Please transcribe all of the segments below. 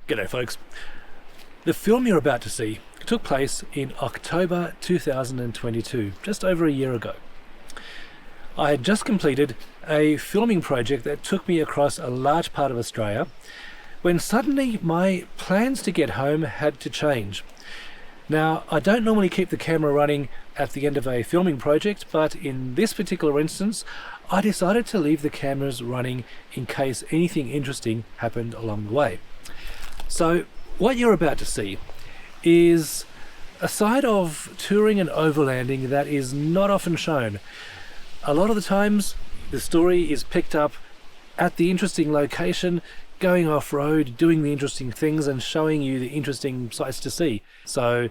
G'day folks. The film you're about to see took place in October 2022, just over a year ago. I had just completed a filming project that took me across a large part of Australia when suddenly my plans to get home had to change. Now, I don't normally keep the camera running at the end of a filming project, but in this particular instance, I decided to leave the cameras running in case anything interesting happened along the way. So what you're about to see is a side of touring and overlanding that is not often shown. A lot of the times the story is picked up at the interesting location, going off-road, doing the interesting things and showing you the interesting sights to see. So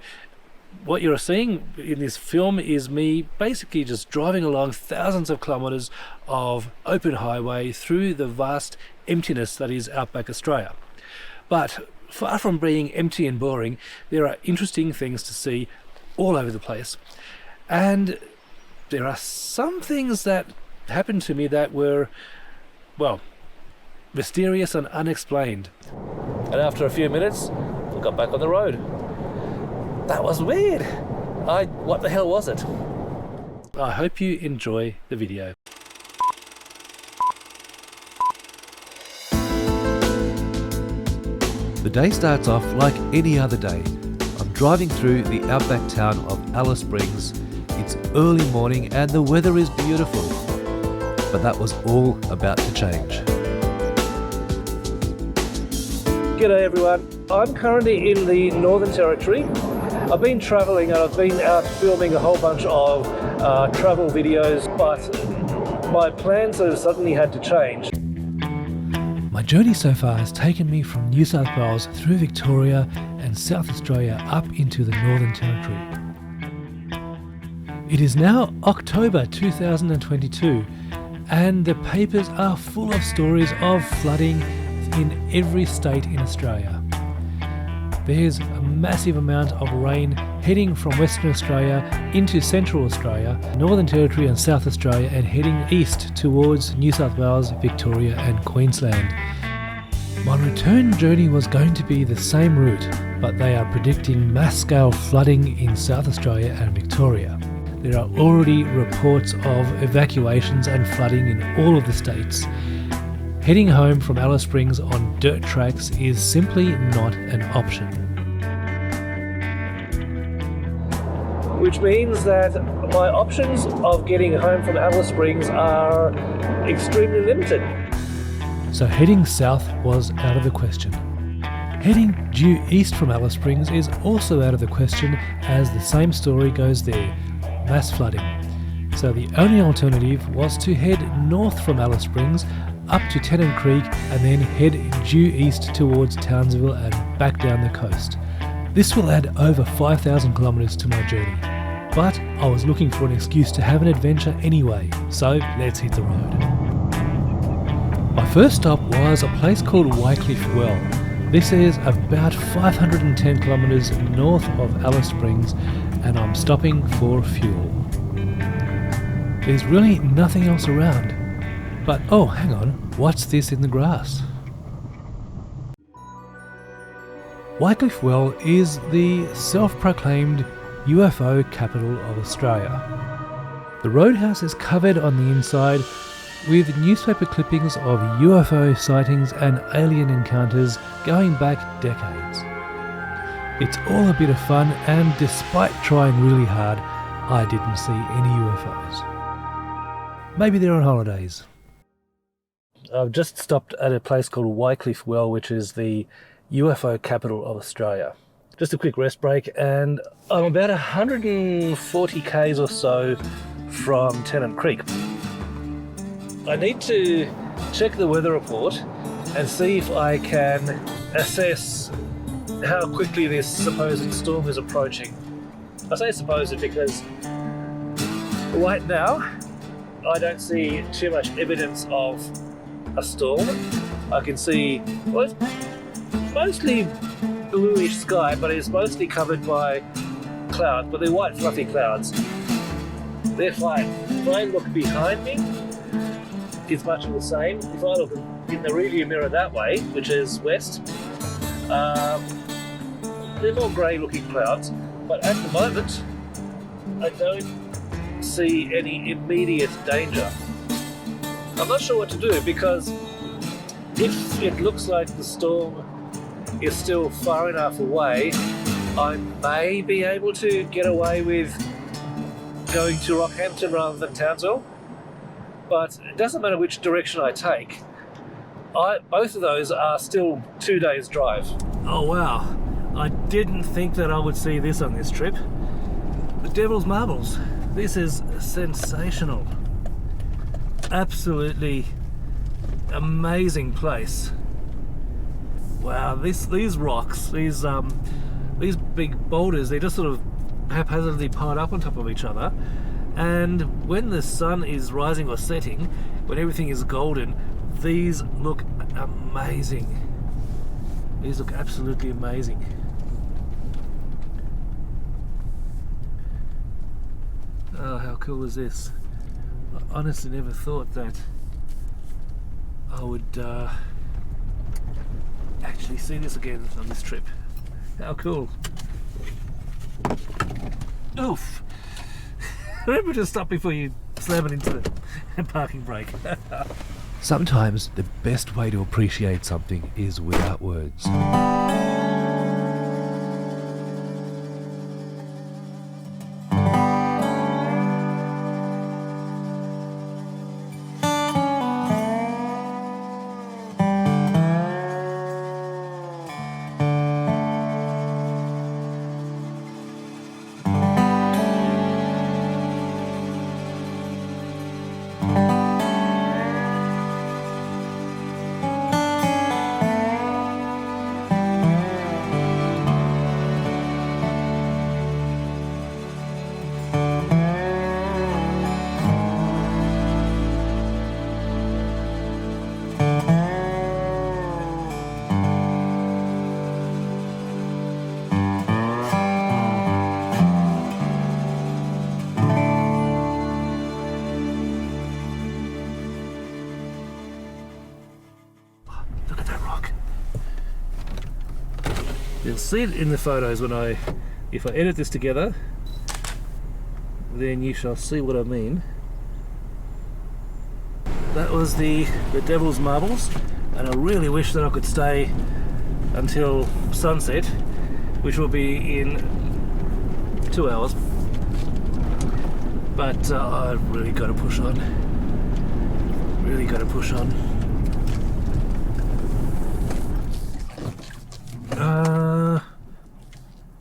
what you're seeing in this film is me basically just driving along thousands of kilometres of open highway through the vast emptiness that is outback Australia. But far from being empty and boring, there are interesting things to see all over the place. And there are some things that happened to me that were, well, mysterious and unexplained. And after a few minutes, we got back on the road. That was weird. What the hell was it? I hope you enjoy the video. The day starts off like any other day. I'm driving through the outback town of Alice Springs. It's early morning and the weather is beautiful. But that was all about to change. G'day everyone. I'm currently in the Northern Territory. I've been travelling and I've been out filming a whole bunch of travel videos, but my plans have suddenly had to change. My journey so far has taken me from New South Wales through Victoria and South Australia up into the Northern Territory. It is now October 2022 and the papers are full of stories of flooding in every state in Australia. There's a massive amount of rain heading from Western Australia into Central Australia, Northern Territory and South Australia, and heading east towards New South Wales, Victoria and Queensland. My return journey was going to be the same route, but they are predicting mass-scale flooding in South Australia and Victoria. There are already reports of evacuations and flooding in all of the states. Heading home from Alice Springs on dirt tracks is simply not an option. Which means that my options of getting home from Alice Springs are extremely limited. So heading south was out of the question. Heading due east from Alice Springs is also out of the question, as the same story goes there, mass flooding. So the only alternative was to head north from Alice Springs up to Tennant Creek and then head due east towards Townsville and back down the coast. This will add over 5,000 kilometres to my journey, but I was looking for an excuse to have an adventure anyway, so let's hit the road. My first stop was a place called Wycliffe Well. This is about 510 kilometres north of Alice Springs and I'm stopping for fuel. There's really nothing else around. But oh, hang on, what's this in the grass? Wycliffe Well is the self-proclaimed UFO capital of Australia. The roadhouse is covered on the inside with newspaper clippings of UFO sightings and alien encounters going back decades. It's all a bit of fun, and despite trying really hard, I didn't see any UFOs. Maybe they're on holidays. I've just stopped at a place called Wycliffe Well, which is the UFO capital of Australia. Just a quick rest break, and I'm about 140 k's or so from Tennant Creek. I need to check the weather report and see if I can assess how quickly this supposed storm is approaching. I say supposed because right now I don't see too much evidence of a storm. I can see, well, it's mostly bluish sky, but it's mostly covered by clouds, but they're white fluffy clouds. They're fine. If I look behind me, it's much of the same. If I look in the rearview mirror that way, which is west, They're more grey looking clouds, but at the moment I don't see any immediate danger. I'm not sure what to do, because if it looks like the storm is still far enough away, I may be able to get away with going to Rockhampton rather than Townsville, but it doesn't matter which direction I take. Both of those are still 2 days drive. Oh wow, I didn't think that I would see this on this trip. The Devil's Marbles. This is sensational. Absolutely amazing place. Wow, these rocks, these big boulders, they just sort of haphazardly piled up on top of each other, and when the sun is rising or setting, when everything is golden, these look amazing. These look absolutely amazing. Oh, how cool is this? I honestly never thought that I would actually see this again on this trip. How cool. Oof! Remember to stop before you slam it into the parking brake. Sometimes the best way to appreciate something is without words. You'll see it in the photos if I edit this together, then you shall see what I mean. That was the Devil's Marbles, and I really wish that I could stay until sunset, which will be in 2 hours. But I've really got to push on. Really got to push on.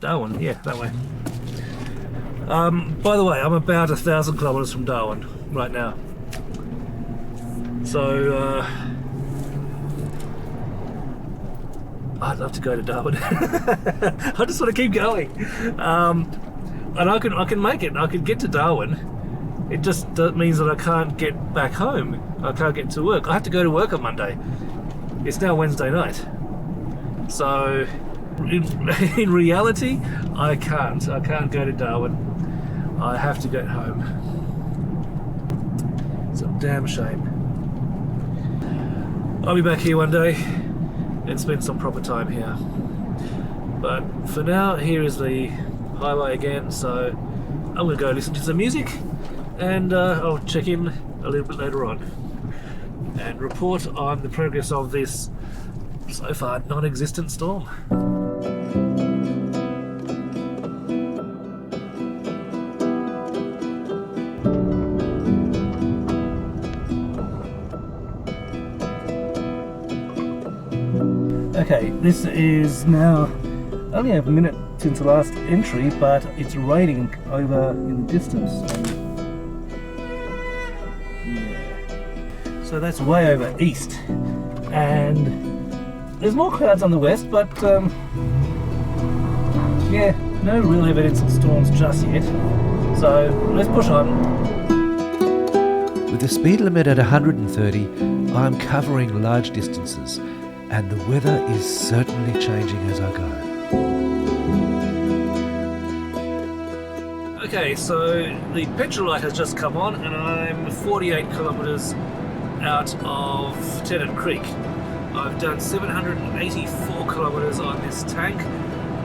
Darwin, yeah, that way. By the way, I'm about 1,000 kilometres from Darwin right now. So, I'd love to go to Darwin. I just want to keep going. And I can make it. I can get to Darwin. It just means that I can't get back home. I can't get to work. I have to go to work on Monday. It's now Wednesday night. So, in reality, I can't go to Darwin. I have to get home. It's a damn shame. I'll be back here one day and spend some proper time here. But for now, here is the highway again, so I'm going to go listen to some music, and I'll check in a little bit later on and report on the progress of this so far non-existent storm. Okay, this is now only a minute since the last entry, but it's raining over in the distance. Yeah. So that's way over east, and there's more clouds on the west, but yeah, no real evidence of storms just yet. So let's push on. With the speed limit at 130, I'm covering large distances, and the weather is certainly changing as I go. Okay, so the petrol light has just come on, and I'm 48 kilometres out of Tennant Creek. I've done 784 more kilometers on this tank,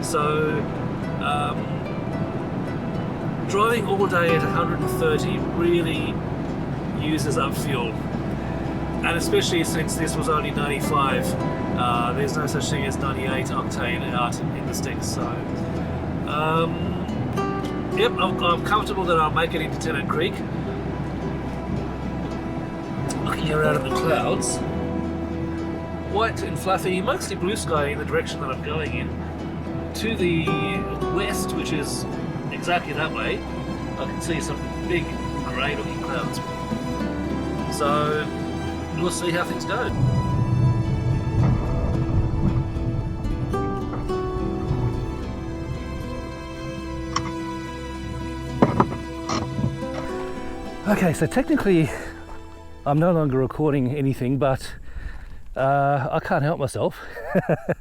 so driving all day at 130 really uses up fuel, and especially since this was only 95. There's no such thing as 98 octane out in the sticks, so yep, I'm comfortable that I'll make it into Tennant Creek. Looking here out of the clouds, white and fluffy, mostly blue sky in the direction that I'm going in. To the west, which is exactly that way, I can see some big grey looking clouds. So we'll see how things go. Okay, so technically I'm no longer recording anything, but I can't help myself.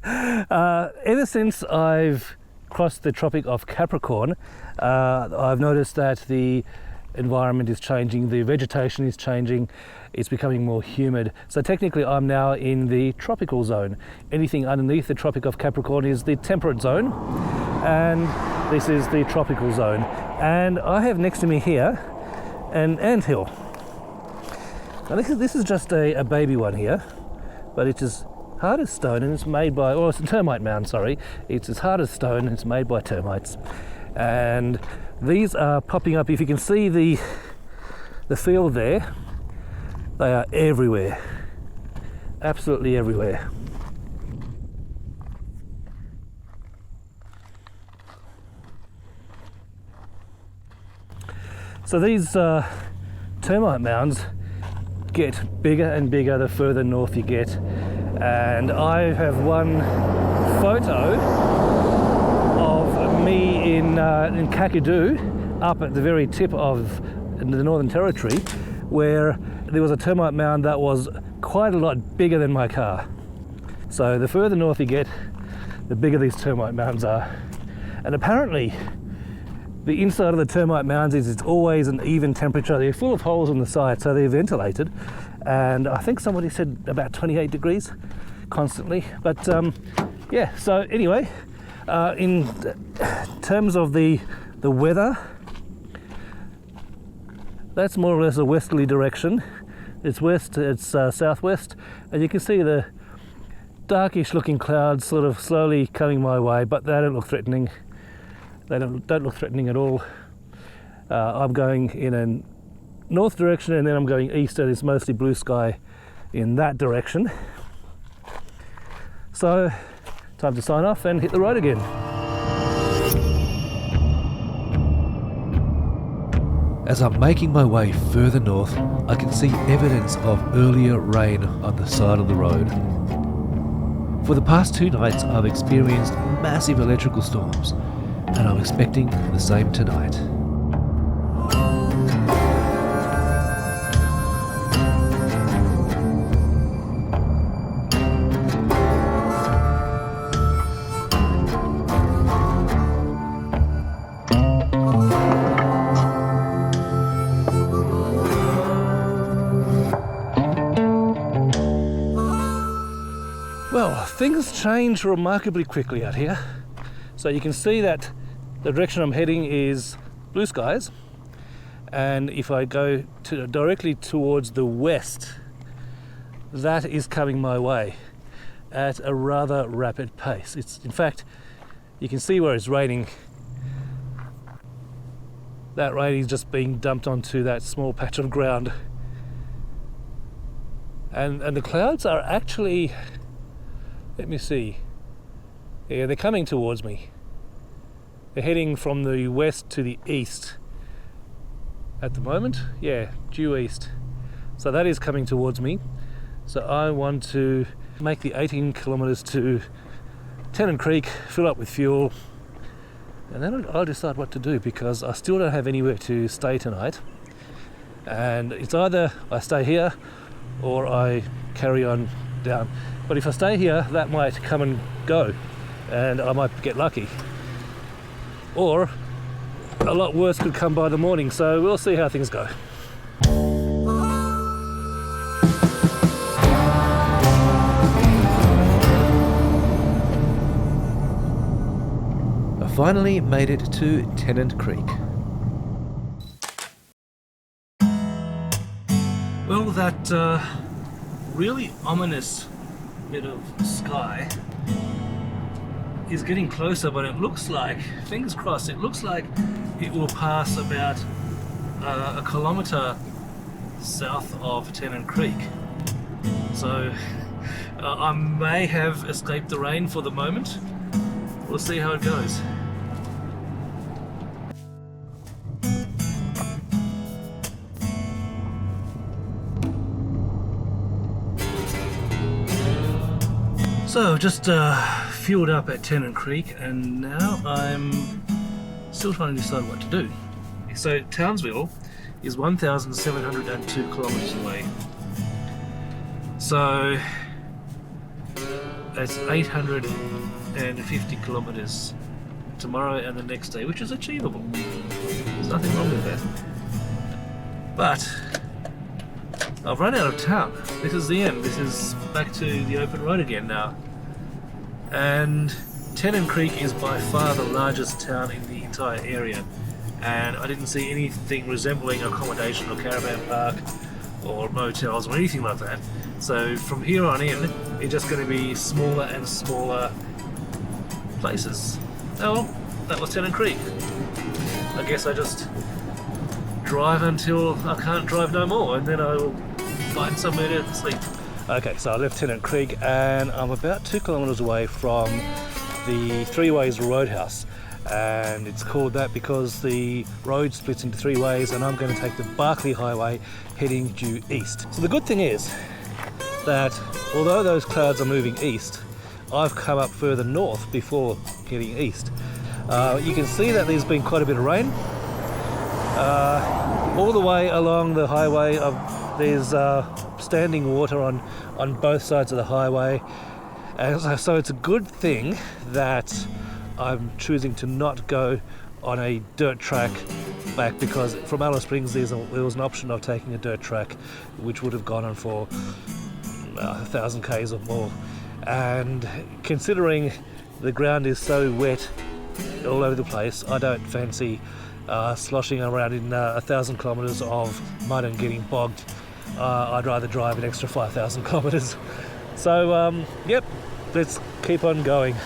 Ever since I've crossed the Tropic of Capricorn, I've noticed that the environment is changing, the vegetation is changing, it's becoming more humid. So technically I'm now in the tropical zone. Anything underneath the Tropic of Capricorn is the temperate zone, and this is the tropical zone. And I have next to me here an anthill. Now this is just a baby one here, but it's as hard as stone, and it's made by, or it's a termite mound, sorry. It's as hard as stone, and it's made by termites. And these are popping up. If you can see the field there, they are everywhere, absolutely everywhere. So these termite mounds get bigger and bigger the further north you get, and I have one photo of me in Kakadu, up at the very tip of the Northern Territory, where there was a termite mound that was quite a lot bigger than my car. So the further north you get, the bigger these termite mounds are. And apparently the inside of the termite mounds it's always an even temperature. They're full of holes on the side, so they're ventilated, and I think somebody said about 28 degrees constantly. But yeah, so anyway, in terms of the weather, that's more or less a westerly direction. It's west, it's southwest, and you can see the darkish looking clouds sort of slowly coming my way, but they don't look threatening. They don't look threatening at all. I'm going in a north direction, and then I'm going east, and it's mostly blue sky in that direction. So, time to sign off and hit the road again. As I'm making my way further north, I can see evidence of earlier rain on the side of the road. For the past 2 nights, I've experienced massive electrical storms, and I'm expecting the same tonight. Well, things change remarkably quickly out here. So you can see that the direction I'm heading is blue skies, and if I go directly towards the west, that is coming my way at a rather rapid pace. It's, in fact, you can see where it's raining. That rain is just being dumped onto that small patch of ground, and the clouds are actually, let me see, yeah, they're coming towards me. They're heading from the west to the east at the moment. Yeah, due east. So that is coming towards me. So I want to make the 18 kilometers to Tennant Creek, fill up with fuel, and then I'll decide what to do, because I still don't have anywhere to stay tonight. And it's either I stay here or I carry on down. But if I stay here, that might come and go, and I might get lucky. Or a lot worse could come by the morning, so we'll see how things go. finally made it to Tennant Creek. Well, that really ominous bit of sky is getting closer, but it looks like, fingers crossed, it looks like it will pass about a kilometre south of Tennant Creek. So I may have escaped the rain for the moment. We'll see how it goes. So just fueled up at Tennant Creek, and now I'm still trying to decide what to do. So Townsville is 1,702 kilometres away. So that's 850 kilometres tomorrow and the next day, which is achievable. There's nothing wrong with that. But I've run out of town. This is the end. This is back to the open road again now. And Tennant Creek is by far the largest town in the entire area. And I didn't see anything resembling accommodation or caravan park or motels or anything like that. So from here on in, it's just going to be smaller and smaller places. Oh well, that was Tennant Creek. I guess I just drive until I can't drive no more, and then I will find somewhere to sleep. Okay, so I left Tennant Creek and I'm about 2 kilometres away from the Three Ways Roadhouse. And it's called that because the road splits into 3 ways, and I'm going to take the Barclay Highway heading due east. So the good thing is that although those clouds are moving east, I've come up further north before getting east. You can see that there's been quite a bit of rain. All the way along the highway, there's standing water on both sides of the highway. And so it's a good thing that I'm choosing to not go on a dirt track back, because from Alice Springs there was an option of taking a dirt track which would have gone on for 1,000 k's or more, and considering the ground is so wet all over the place, I don't fancy sloshing around in 1,000 kilometres of mud and getting bogged. I'd rather drive an extra 5,000 kilometres. So yep, let's keep on going.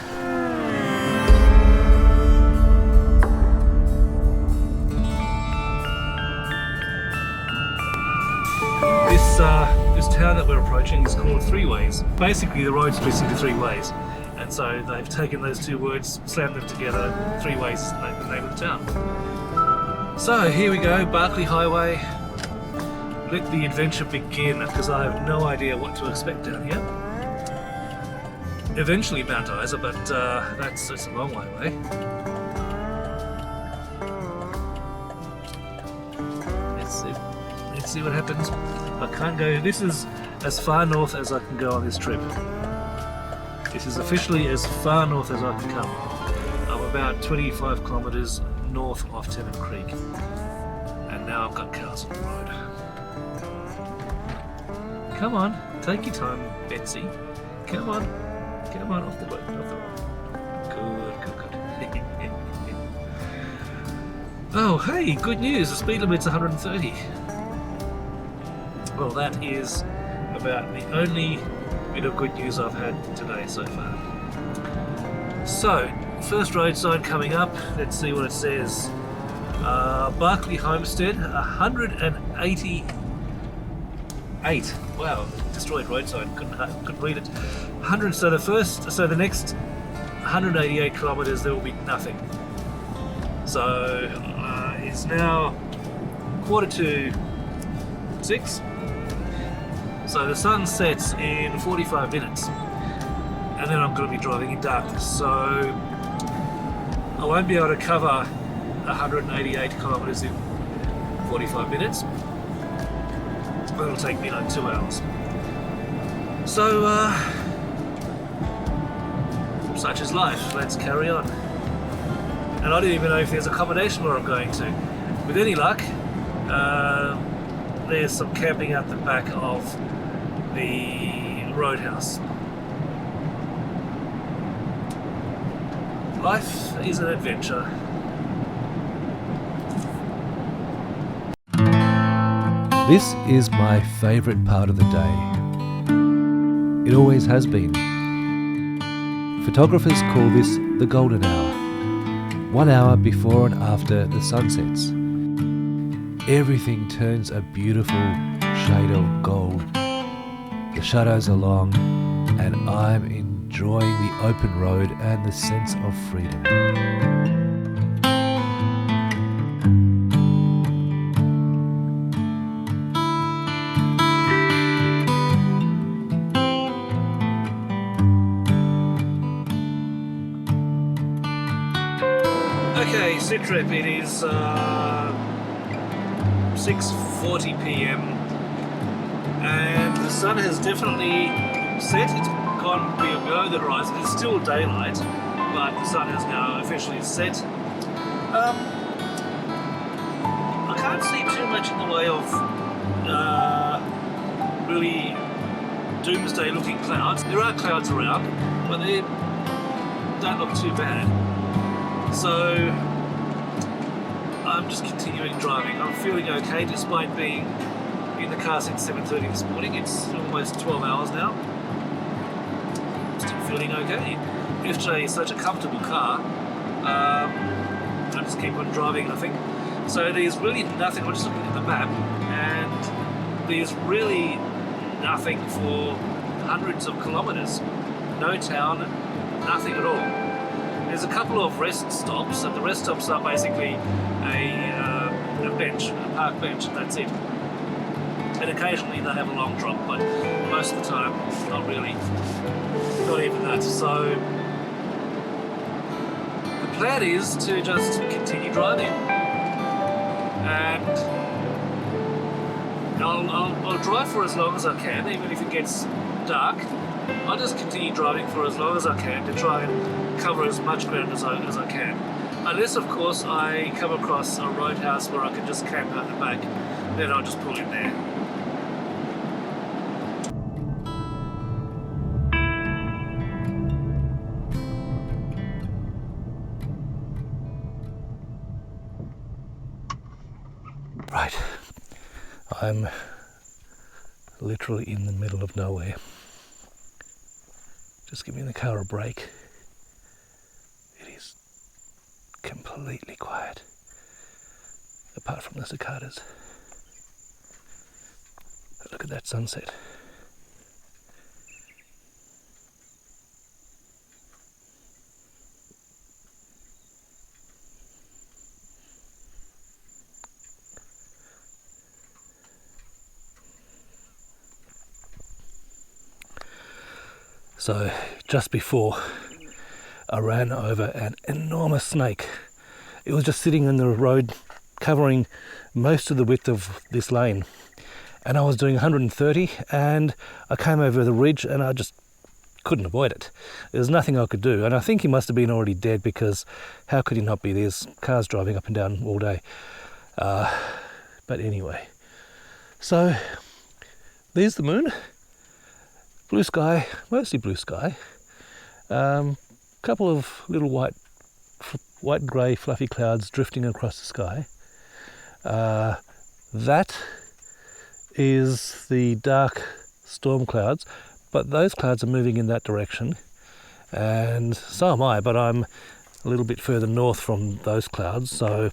This town that we're approaching is called Three Ways. Basically, the road splits into 3 ways, and so they've taken those 2 words, slammed them together. 3 Ways is the name of the town. So here we go, Barclay Highway. Let the adventure begin, because I have no idea what to expect down here. Eventually Mount Isa, but that's a long way away. Let's see what happens. I can't go. This is as far north as I can go on this trip. This is officially as far north as I can come. I'm about 25 kilometres north of Tennant Creek, and now I've got cows on the road. Come on, take your time, Betsy. Come on off the road. Good. Oh, hey, good news. The speed limit's 130. Well, that is about the only bit of good news I've had today so far. So, first road sign coming up. Let's see what it says. Barclay Homestead, 188. Wow, destroyed road sign. Couldn't read it. So the next 188 kilometres there will be nothing. So it's now 5:45. So the sun sets in 45 minutes, and then I'm going to be driving in darkness. So I won't be able to cover 188 kilometres in 45 minutes. It'll take me like 2 hours. So such is life. Let's carry on. And I don't even know if there's accommodation where I'm going to. With any luck, there's some camping out the back of the roadhouse. Life is an adventure. This is my favourite part of the day. It always has been. Photographers call this the golden hour. 1 hour before and after the sun sets. Everything turns a beautiful shade of gold. The shadows are long, and I'm enjoying the open road and the sense of freedom. Okay, sit rep, it is 6:40 p.m. and the sun has definitely set. It's gone below the horizon. It's still daylight, but the sun has now officially set. I can't see too much in the way of really doomsday looking clouds. There are clouds around, but they don't look too bad. So I'm just continuing driving. I'm feeling okay despite being in the car since 7:30 this morning. It's almost 12 hours now. Still feeling okay. FJ is such a comfortable car. I'll just keep on driving, I think. So there's really nothing. I'm just looking at the map, and there's really nothing for hundreds of kilometres. No town, nothing at all. There's a couple of rest stops, and the rest stops are basically a bench, a park bench, and that's it. And occasionally they have a long drop, but most of the time, not really. Not even that. So the plan is to just continue driving, and I'll drive for as long as I can, even if it gets dark. I'll just continue driving for as long as I can to try and cover as much ground as I can. Unless, of course, I come across a roadhouse where I can just camp out the back, then I'll just pull in there. Right, I'm literally in the middle of nowhere. Just giving the car a break. It is completely quiet, apart from the cicadas. Look at that sunset. So just before, I ran over an enormous snake. It was just sitting in the road, covering most of the width of this lane. And I was doing 130, and I came over the ridge, and I just couldn't avoid it. There was nothing I could do, and I think he must have been already dead, because how could he not be? There's cars driving up and down all day. But anyway, so there's the moon. Blue sky, mostly blue sky. Couple of little white and grey fluffy clouds drifting across the sky. That is the dark storm clouds, but those clouds are moving in that direction, and so am I, but I'm a little bit further north from those clouds, so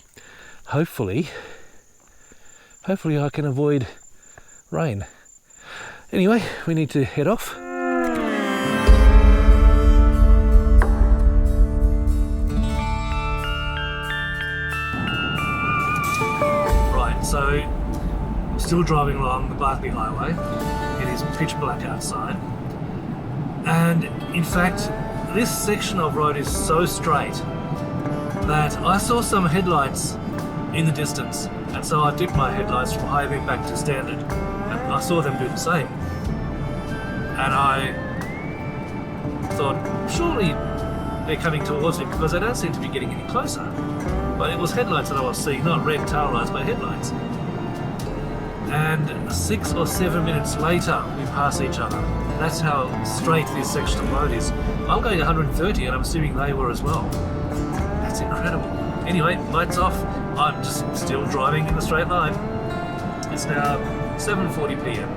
hopefully I can avoid rain. Anyway, we need to head off. Right, so I'm still driving along the Barclay Highway. It is pitch black outside. And in fact, this section of road is so straight that I saw some headlights in the distance. And so I dipped my headlights from high beam back to standard. And I saw them do the same. And I thought, surely they're coming towards me, because they don't seem to be getting any closer. But it was headlights that I was seeing, not red tail lights, but headlights. And 6 or 7 minutes later, we pass each other. That's how straight this section of road is. I'm going 130 and I'm assuming they were as well. That's incredible. Anyway, lights off. I'm just still driving in a straight line. It's now 7:40 p.m.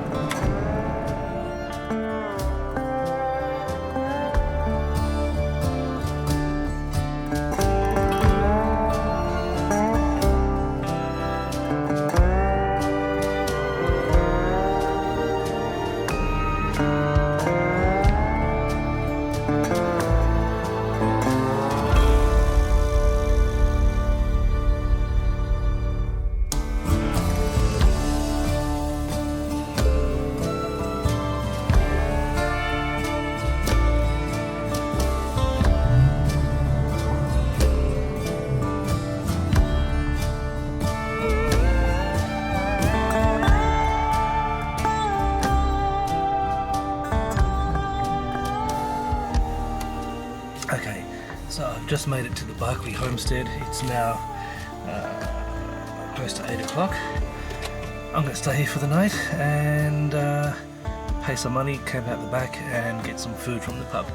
Okay, so I've just made it to the Barclay homestead. It's now close to 8 o'clock. I'm going to stay here for the night and pay some money, camp out the back and get some food from the pub.